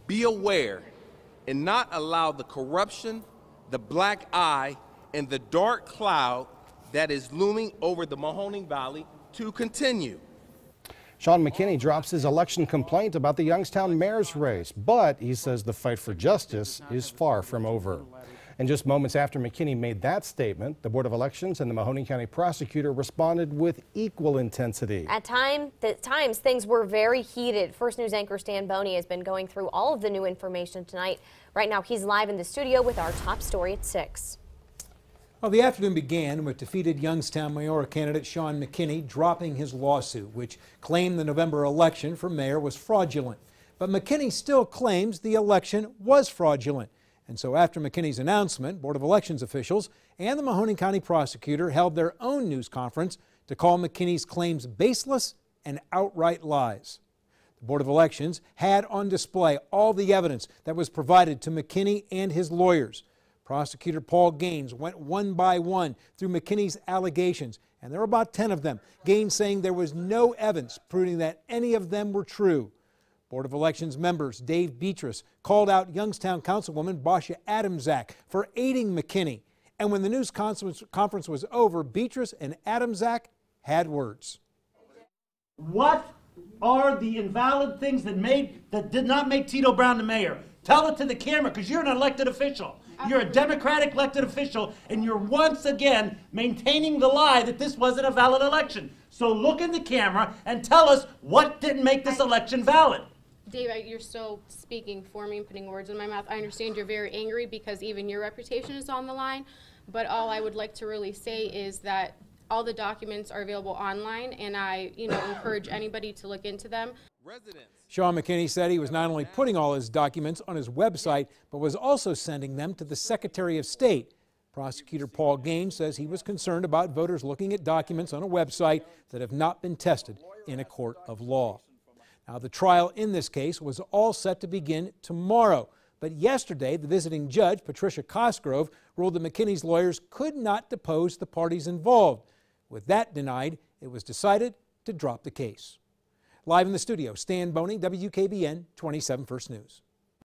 Be aware and not allow the corruption, the black eye, and the dark cloud that is looming over the Mahoning Valley to continue. Sean McKinney drops his election complaint about the Youngstown mayor's race, but he says the fight for justice is far from over. And just moments after McKinney made that statement, the Board of Elections and the Mahoning County prosecutor responded with equal intensity. At times, things were very heated. First News anchor Stan Boney has been going through all of the new information tonight. Right now, he's live in the studio with our top story at 6. Well, the afternoon began with defeated Youngstown mayoral candidate Sean McKinney dropping his lawsuit, which claimed the November election for mayor was fraudulent. But McKinney still claims the election was fraudulent. And so after McKinney's announcement, Board of Elections officials and the Mahoning County prosecutor held their own news conference to call McKinney's claims baseless and outright lies. The Board of Elections had on display all the evidence that was provided to McKinney and his lawyers. Prosecutor Paul Gaines went one by one through McKinney's allegations, and there were about 10 of them. Gaines saying there was no evidence proving that any of them were true. Board of Elections members Dave Beatrice called out Youngstown Councilwoman Basha Adamczak for aiding McKinney. And when the news conference was over, Beatrice and Adamczak had words. What are the invalid things that did not make Tito Brown the mayor? Tell it to the camera, because you're an elected official. You're a Democratic elected official, and you're once again maintaining the lie that this wasn't a valid election. So look in the camera and tell us what didn't make this election valid. Dave, you're still speaking for me and putting words in my mouth. I understand you're very angry because even your reputation is on the line, but all I would like to really say is that all the documents are available online, and I encourage anybody to look into them. Sean McKinney said he was not only putting all his documents on his website, but was also sending them to the Secretary of State. Prosecutor Paul Gaines says he was concerned about voters looking at documents on a website that have not been tested in a court of law. Now, the trial in this case was all set to begin tomorrow, but yesterday the visiting judge, Patricia Cosgrove, ruled that McKinney's lawyers could not depose the parties involved. With that denied, it was decided to drop the case. Live in the studio, Stan Boney, WKBN 27 First News.